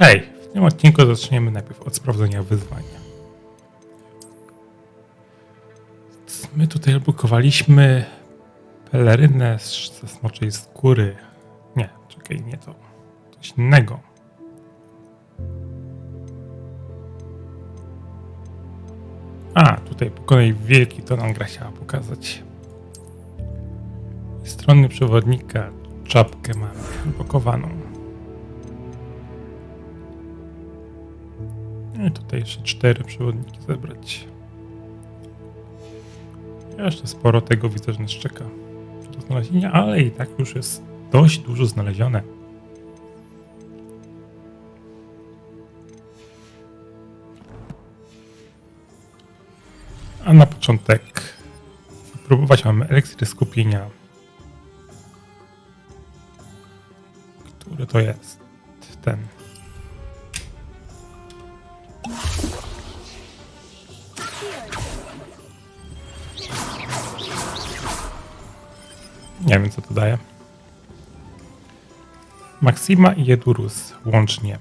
Hej, w tym odcinku zaczniemy najpierw od sprawdzenia wyzwania. My tutaj bukowaliśmy pelerynę ze smoczej skóry. Nie, czekaj, nie to. Coś innego. A, tutaj pokonaj wielki, to nam gra chciała pokazać. Z strony przewodnika czapkę mamy blokowaną. I tutaj jeszcze 4 przewodniki zebrać. Jeszcze sporo tego widzę, że nas czeka do znalezienia, ale i tak już jest dość dużo znalezione. A na początek spróbować mamy eliksir skupienia. Który to jest? Ten. Nie wiem, co to daje. Maxima i Aourus łącznie.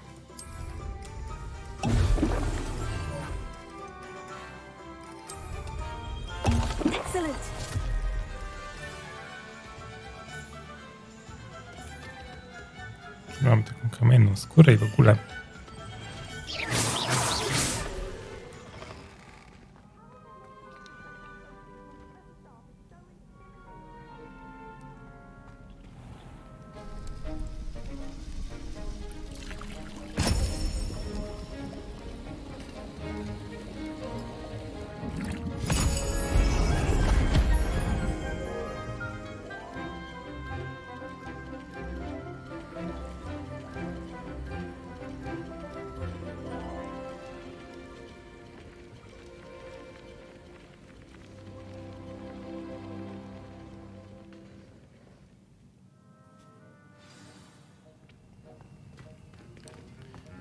Mam taką kamienną skórę i w ogóle.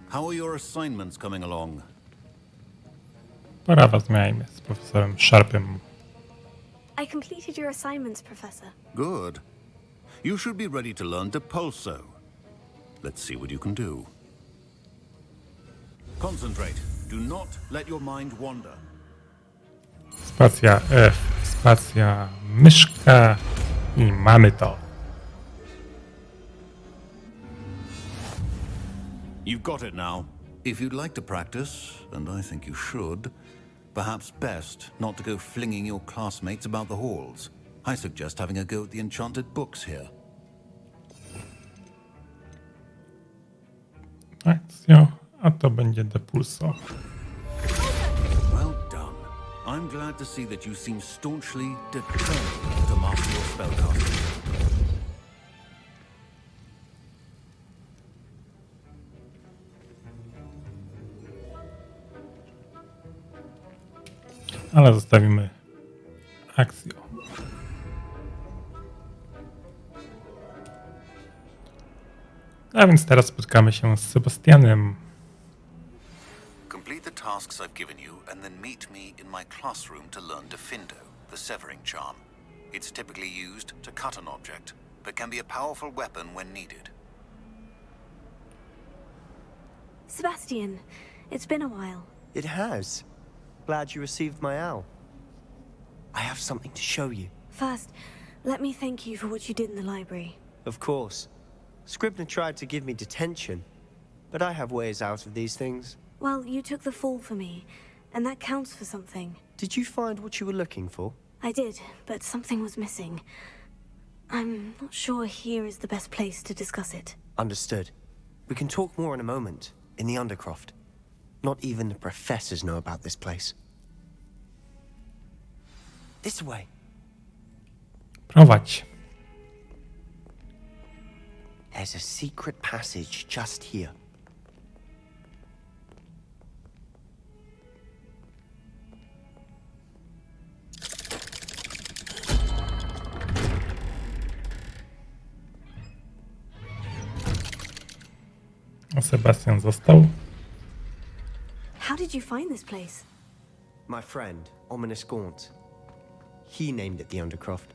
How are your assignments coming along? Porozmawiajmy z profesorem Sharpem. I completed your assignments, Professor. Good. You should be ready to learn Depulso. Let's see what you can do. Concentrate. Do not let your mind wander. Spacja F, spacja myszka i mamy to. You've got it now. If you'd like to practice, and I think you should, perhaps best not to go flinging your classmates about the halls. I suggest having a go at the enchanted books here. Akcja, a to będzie Depulso. Well done. I'm glad to see that you seem staunchly determined to master your spellcasting. Ale zostawimy akcję. A więc teraz spotkamy się z Sebastianem. Complete the tasks I've given you and then meet me in my classroom to learn Defindo, the severing charm. It's typically used to cut an object, but can be a powerful weapon when needed. Sebastian, it's been a while. It has. Glad you received my owl. I have something to show you. First, let me thank you for what you did in the library. Of course. Scribner tried to give me detention, but I have ways out of these things. Well, you took the fall for me, and that counts for something. Did you find what you were looking for? I did, but something was missing. I'm not sure here is the best place to discuss it. Understood. We can talk more in a moment, in the Undercroft. Not even the professors know about this place. This way. Prowadź. There's a secret passage just here. A Sebastian został. How did you find this place? My friend, Ominous Gaunt. He named it the Undercroft.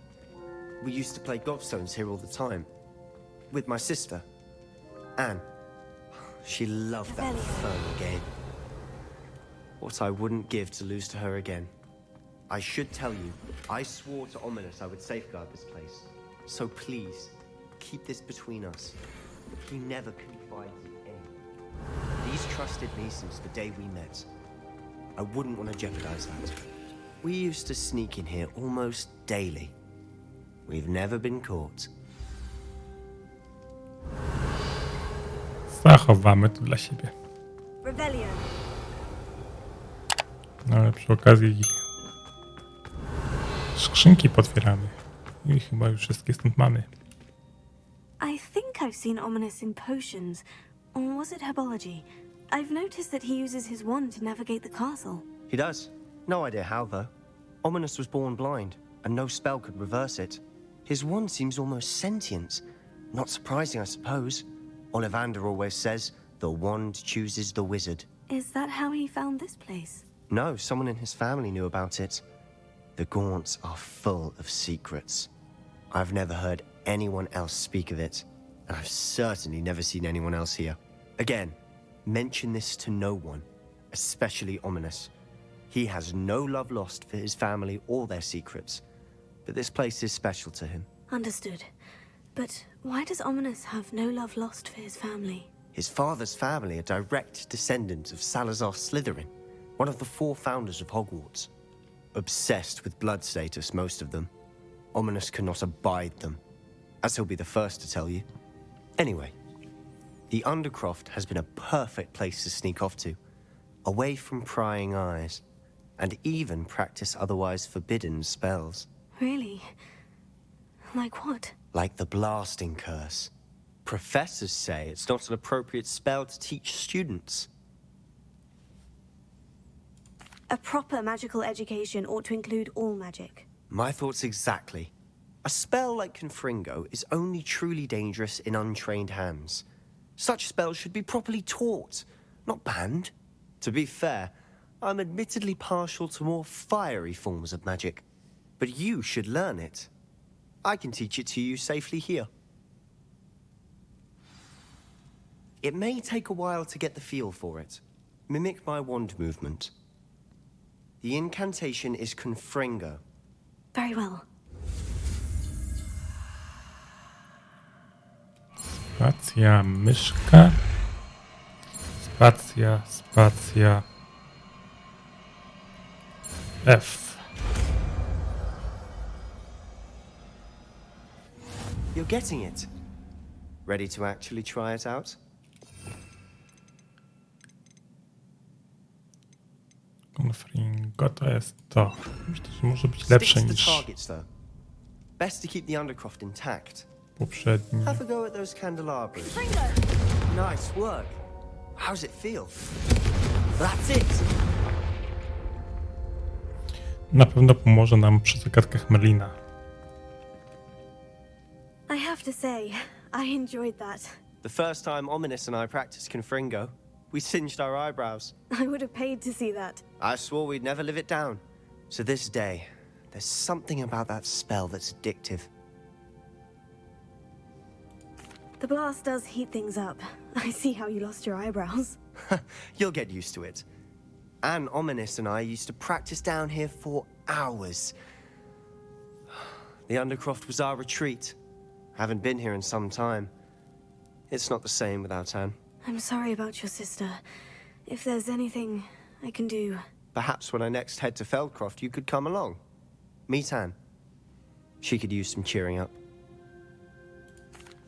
We used to play gobstones here all the time. With my sister, Anne. She loved that phone game. What I wouldn't give to lose to her again. I should tell you, I swore to Ominous I would safeguard this place. So please, keep this between us. He never confided in anyone. He's trusted me since the day we met. I wouldn't want to jeopardize that. We used to sneak in here almost daily. We've never been caught. Zachowamy to dla siebie. Rebellion. No ale przy okazji skrzynki potwieramy. I chyba już wszystkie stąd mamy. I think I've seen Ominous in potions. Or was it herbology? I've noticed that he uses his wand to navigate the castle. He does. No idea how, though. Ominous was born blind, and no spell could reverse it. His wand seems almost sentient. Not surprising, I suppose. Ollivander always says, the wand chooses the wizard. Is that how he found this place? No, someone in his family knew about it. The Gaunts are full of secrets. I've never heard anyone else speak of it, and I've certainly never seen anyone else here. Again, mention this to no one, especially Ominous. He has no love lost for his family or their secrets, but this place is special to him. Understood. But why does Ominous have no love lost for his family? His father's family are direct descendants of Salazar Slytherin, one of the 4 founders of Hogwarts. Obsessed with blood status, most of them. Ominous cannot abide them, as he'll be the first to tell you. Anyway, the Undercroft has been a perfect place to sneak off to, away from prying eyes, and even practice otherwise forbidden spells. Really? Like what? Like the blasting curse. Professors say it's not an appropriate spell to teach students. A proper magical education ought to include all magic. My thoughts exactly. A spell like Confringo is only truly dangerous in untrained hands. Such spells should be properly taught, not banned. To be fair, I'm admittedly partial to more fiery forms of magic. But you should learn it. I can teach it to you safely here. It may take a while to get the feel for it. Mimic my wand movement. The incantation is Confringo. Very well. Spacja, myszka. Spacja, spacja. F. You're getting it. Ready to actually try it out? Confringo to jest to. Myślę, że może być lepsze Stick to the niż targets, though. Best to keep the Undercroft intact. poprzedni. Have a go at those candelabras. Nice work. How's it feel? That's it. Na pewno pomoże nam przy zagadkach Merlina. I have to say, I enjoyed that. The first time Ominous and I practiced Confringo, we singed our eyebrows. I would have paid to see that. I swore we'd never live it down. To this day, there's something about that spell that's addictive. The blast does heat things up. I see how you lost your eyebrows. You'll get used to it. Anne Ominous and I used to practice down here for hours. The Undercroft was our retreat. Haven't been here in some time. It's not the same without Anne. I'm sorry about your sister. If there's anything I can do... Perhaps when I next head to Feldcroft, you could come along. Meet Anne. She could use some cheering up.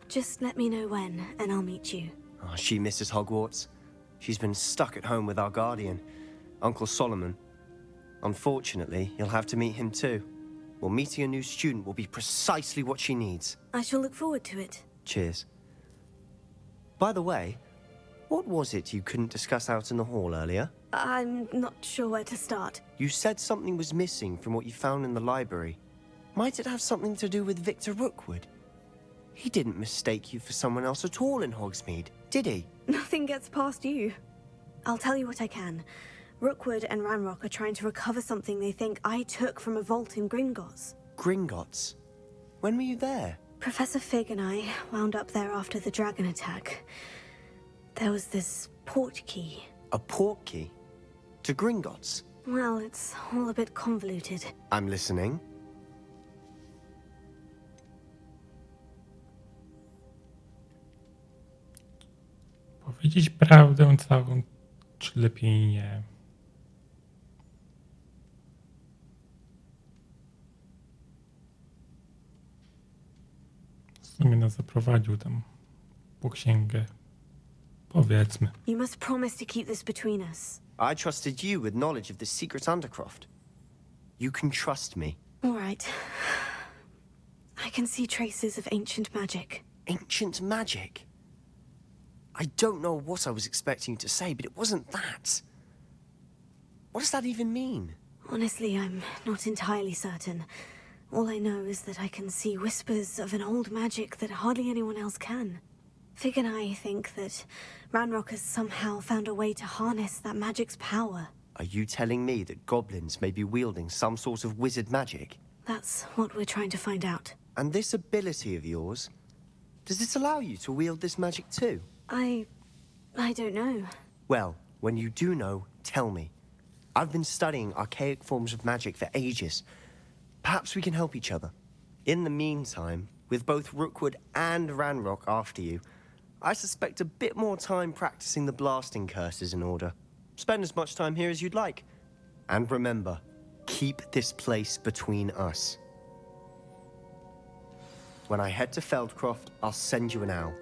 Just let me know when, and I'll meet you. Oh, she misses Hogwarts. She's been stuck at home with our guardian, Uncle Solomon. Unfortunately, you'll have to meet him too. Well, meeting a new student will be precisely what she needs. I shall look forward to it. Cheers. By the way, what was it you couldn't discuss out in the hall earlier? I'm not sure where to start. You said something was missing from what you found in the library. Might it have something to do with Victor Rookwood? He didn't mistake you for someone else at all in Hogsmeade, did he? Nothing gets past you. I'll tell you what I can. Rookwood and Ranrock are trying to recover something they think I took from a vault in Gringotts. Gringotts? When were you there? Professor Fig and I wound up there after the dragon attack. there was this port key. A port key? To Gringotts? Well, it's all a bit convoluted. I'm listening. Powiedzieć prawdę całą, czy lepiej nie? W sumie nas zaprowadził tam po księgę. Powiedzmy. You must promise to keep this between us. I trusted you with knowledge of this secret undercroft. You can trust me. All right. I can see traces of ancient magic. Ancient magic? I don't know what I was expecting you to say, but it wasn't that. What does that even mean? Honestly, I'm not entirely certain. All I know is that I can see whispers of an old magic that hardly anyone else can. Fig and I think that Ranrock has somehow found a way to harness that magic's power. Are you telling me that goblins may be wielding some sort of wizard magic? That's what we're trying to find out. And this ability of yours, does it allow you to wield this magic too? I don't know. Well, when you do know, tell me. I've been studying archaic forms of magic for ages. Perhaps we can help each other. In the meantime, with both Rookwood and Ranrock after you, I suspect a bit more time practicing the blasting curse is in order. Spend as much time here as you'd like. And remember, keep this place between us. When I head to Feldcroft, I'll send you an owl.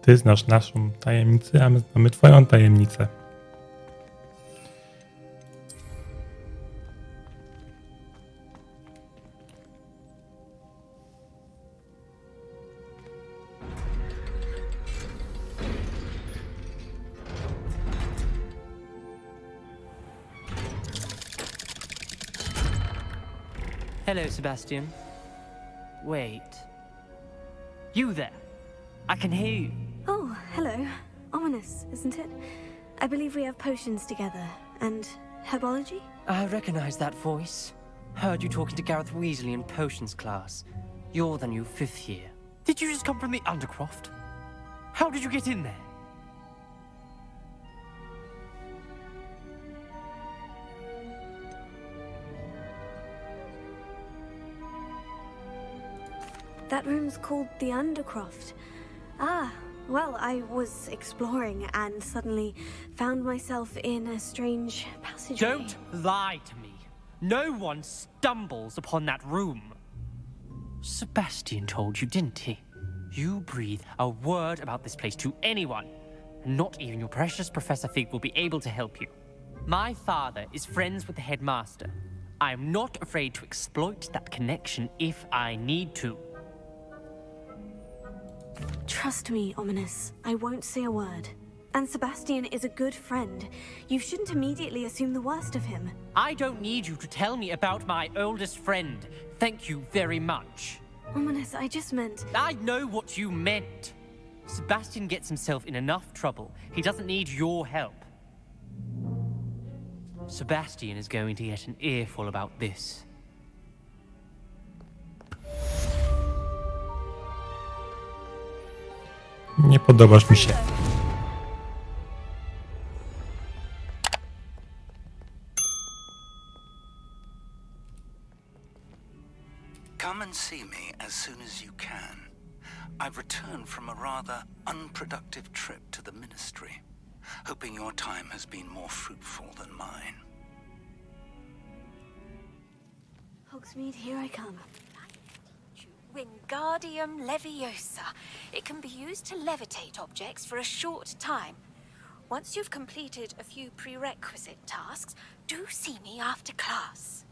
Ty znasz naszą tajemnicę, a my znamy twoją tajemnicę. Hello, Sebastian. Wait. You there? I can hear you. Oh, hello. Ominous, isn't it? I believe we have potions together. And herbology? I recognize that voice. Heard you talking to Gareth Weasley in potions class. You're the new 5th year. Did you just come from the Undercroft? How did you get in there? That room's called the Undercroft. Ah, well, I was exploring and suddenly found myself in a strange passageway. Don't lie to me. No one stumbles upon that room. Sebastian told you, didn't he? You breathe a word about this place to anyone, and not even your precious Professor Fig will be able to help you. My father is friends with the headmaster. I'm not afraid to exploit that connection if I need to. Trust me, Ominous. I won't say a word. And Sebastian is a good friend. You shouldn't immediately assume the worst of him. I don't need you to tell me about my oldest friend. Thank you very much. Ominous, I just meant... I know what you meant. Sebastian gets himself in enough trouble. He doesn't need your help. Sebastian is going to get an earful about this. Nie podobasz mi się. Come and see me as soon as you can. I've returned from a rather unproductive trip to the Ministry, hoping your time has been more fruitful than mine. Hogsmeade, here I come. Wingardium Leviosa. It can be used to levitate objects for a short time. Once you've completed a few prerequisite tasks, do see me after class.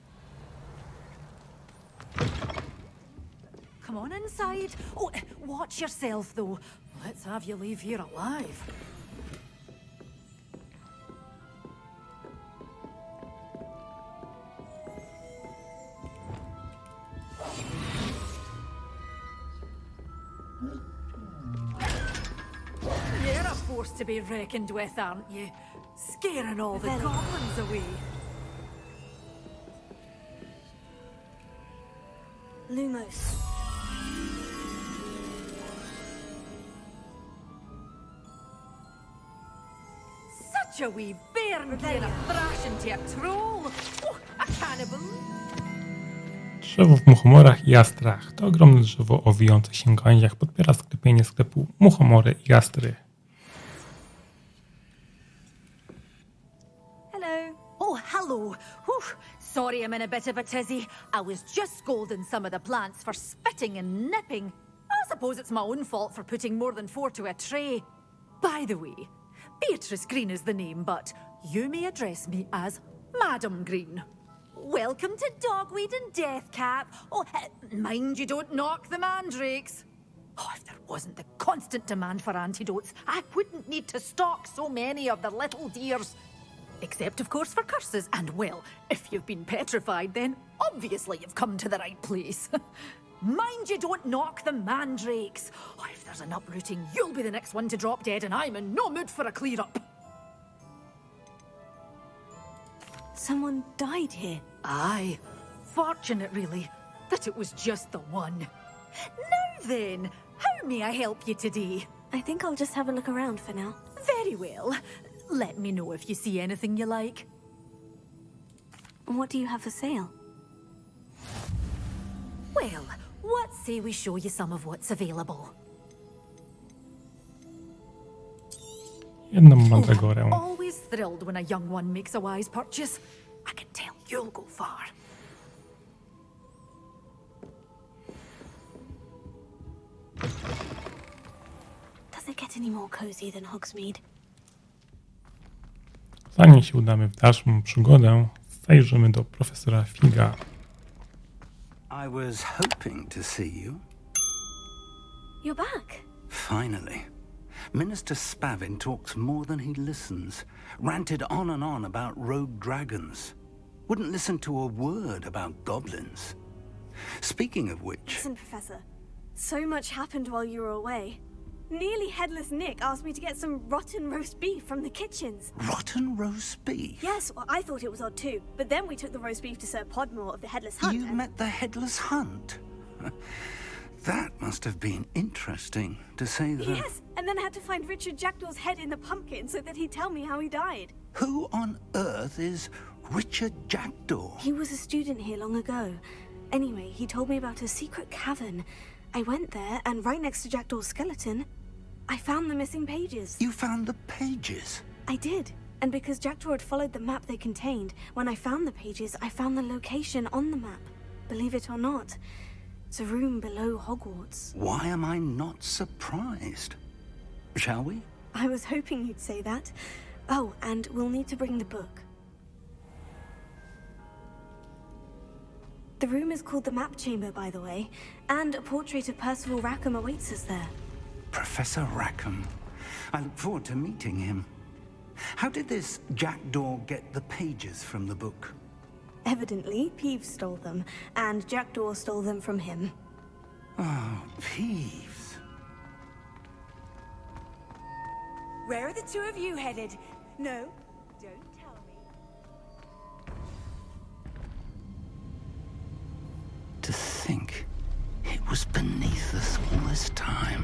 Come on inside. Oh, watch yourself, though. Let's have you leave here alive. You're a force to be reckoned with, aren't you? Scaring all the goblins away. Lumos. Such a wee bairn playing a thrashing to a troll. Oh, a cannibal. Drzewo w muchomorach i jastrach. To ogromne drzewo o wijących się gałęziach podpiera sklepienie sklepu Muchomory i Jastry. Hello. Oh, hello. Whew. Sorry I'm in a bit of a tizzy. I was just scolding some of the plants for spitting and nipping. I suppose it's my own fault for putting more than 4 to a tray. By the way, Beatrice Green is the name, but you may address me as Madam Green. Welcome to Dogweed and Deathcap. Oh, mind you don't knock the mandrakes. Oh, if there wasn't the constant demand for antidotes, I wouldn't need to stock so many of the little dears. Except, of course, for curses. And, well, if you've been petrified, then obviously you've come to the right place. Mind you don't knock the mandrakes. Oh, if there's an uprooting, you'll be the next one to drop dead, and I'm in no mood for a clear-up. Someone died here. Aye. Fortunate, really, that it was just the one. Now then, how may I help you today? I think I'll just have a look around for now. Very well. Let me know if you see anything you like. What do you have for sale? Well, what say we show you some of what's available? Jedną mandragorę. Always thrilled when a young one makes a wise purchase. I can tell you'll go far. Does it get any more cozy than Hogsmeade? Zanim się udamy w dalszą przygodę, zajrzymy do profesora Figa. I was hoping to see you. You're back. Finally. Minister Spavin talks more than he listens. Ranted on and on about rogue dragons. Wouldn't listen to a word about goblins. Speaking of which... Listen, Professor. So much happened while you were away. Nearly Headless Nick asked me to get some rotten roast beef from the kitchens. Rotten roast beef? Yes, well, I thought it was odd too. But then we took the roast beef to Sir Podmore of the Headless Hunt. You met the Headless Hunt? That must have been interesting, to say the... Yes, and then I had to find Richard Jackdaw's head in the pumpkin so that he'd tell me how he died. Who on earth is Richard Jackdaw? He was a student here long ago. Anyway, he told me about a secret cavern. I went there, and right next to Jackdaw's skeleton, I found the missing pages. You found the pages? I did. And because Jackdaw had followed the map they contained, when I found the pages, I found the location on the map. Believe it or not, it's a room below Hogwarts. Why am I not surprised? Shall we? I was hoping you'd say that. Oh, and we'll need to bring the book. The room is called the Map Chamber, by the way, and a portrait of Percival Rackham awaits us there. Professor Rackham. I look forward to meeting him. How did this Jackdaw get the pages from the book? Evidently, Peeves stole them, and Jackdaw stole them from him. Oh, Peeves. Where are the two of you headed? No, don't tell me. To think it was beneath us all this time.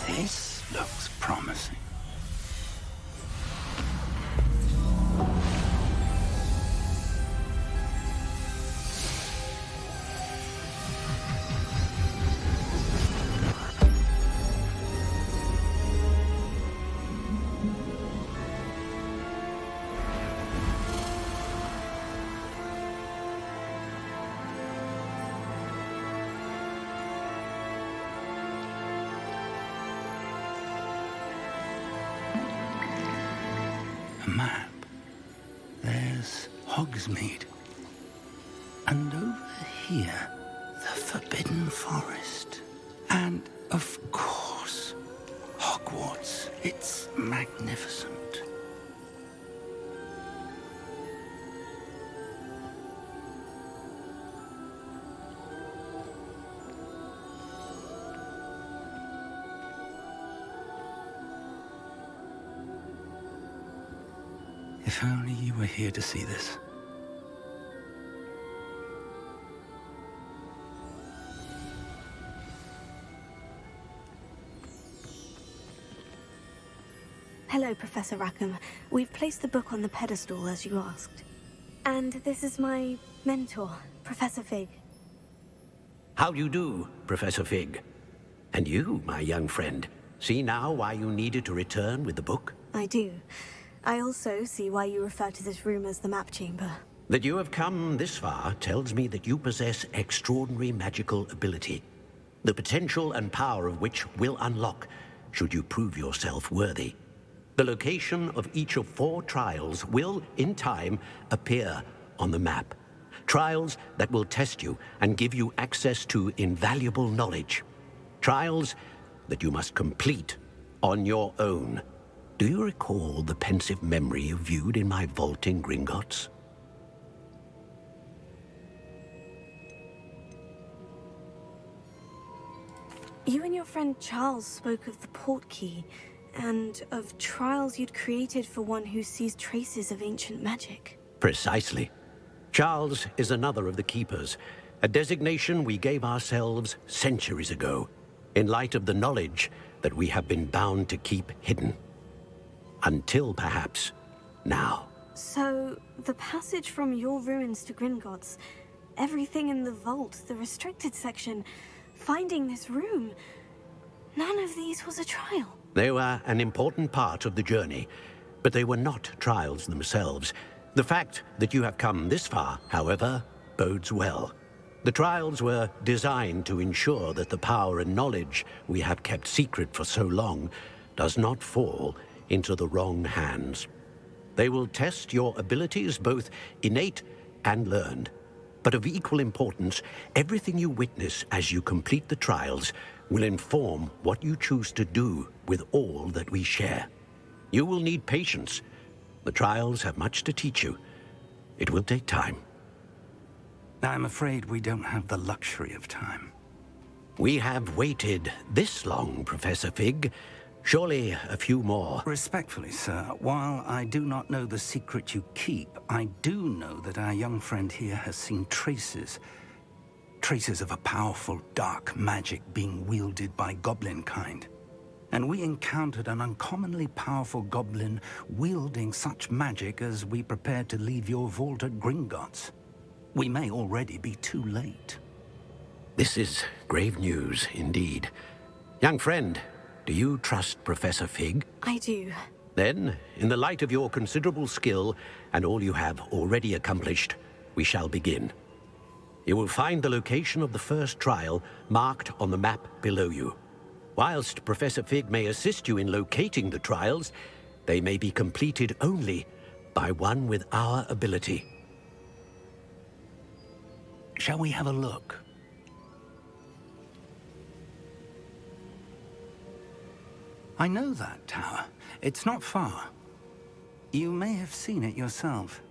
This looks promising. A map. There's Hogsmeade. And over here, the Forbidden Forest. And, of course, Hogwarts. It's magnificent. magnificent. If only you were here to see this. Hello, Professor Rackham. We've placed the book on the pedestal as you asked. And this is my mentor, Professor Fig. How do you do, Professor Fig? And you, my young friend, see now why you needed to return with the book? I do. I also see why you refer to this room as the map chamber. That you have come this far tells me that you possess extraordinary magical ability, the potential and power of which will unlock should you prove yourself worthy. The location of each of 4 trials will, in time, appear on the map. Trials that will test you and give you access to invaluable knowledge. Trials that you must complete on your own. Do you recall the pensive memory you viewed in my vault in Gringotts? You and your friend Charles spoke of the port key, and of trials you'd created for one who sees traces of ancient magic. Precisely. Charles is another of the Keepers, a designation we gave ourselves centuries ago, in light of the knowledge that we have been bound to keep hidden. Until, perhaps, now. So, the passage from your ruins to Gringotts, everything in the vault, the restricted section, finding this room, none of these was a trial. They were an important part of the journey, but they were not trials themselves. The fact that you have come this far, however, bodes well. The trials were designed to ensure that the power and knowledge we have kept secret for so long does not fall into the wrong hands. They will test your abilities, both innate and learned. But of equal importance, everything you witness as you complete the trials will inform what you choose to do with all that we share. You will need patience. The trials have much to teach you. It will take time. I'm afraid we don't have the luxury of time. We have waited this long, Professor Fig. Surely a few more. Respectfully, sir, while I do not know the secret you keep, I do know that our young friend here has seen traces of a powerful dark magic being wielded by goblin kind. And we encountered an uncommonly powerful goblin wielding such magic as we prepared to leave your vault at Gringotts. We may already be too late. This is grave news indeed. Young friend, do you trust Professor Fig? I do. Then, in the light of your considerable skill and all you have already accomplished, we shall begin. You will find the location of the first trial marked on the map below you. Whilst Professor Fig may assist you in locating the trials, they may be completed only by one with our ability. Shall we have a look? I know that tower. It's not far. You may have seen it yourself.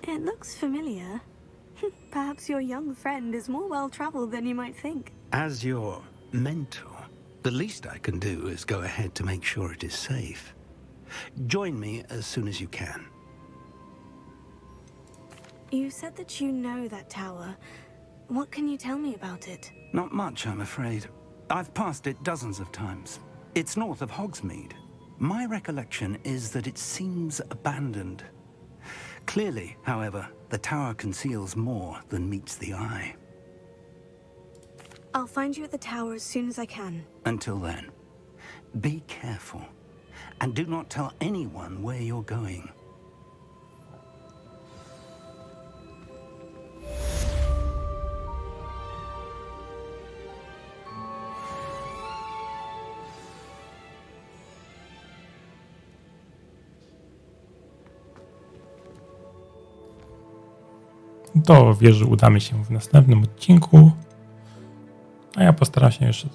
It looks familiar. Perhaps your young friend is more well-traveled than you might think. As your mentor, the least I can do is go ahead to make sure it is safe. Join me as soon as you can. You said that you know that tower. What can you tell me about it? Not much, I'm afraid. I've passed it dozens of times. It's north of Hogsmeade. My recollection is that it seems abandoned. Clearly, however, the tower conceals more than meets the eye. I'll find you at the tower as soon as I can. Until then, be careful, and do not tell anyone where you're going. Do wieży udamy się w następnym odcinku, a ja postaram się jeszcze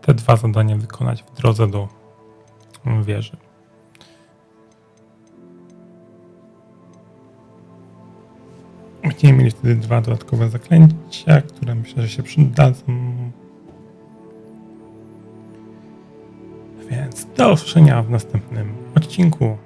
te 2 zadania wykonać w drodze do wieży. Będziemy mieli wtedy 2 dodatkowe zaklęcia, które myślę, że się przydadzą. Więc do usłyszenia w następnym odcinku.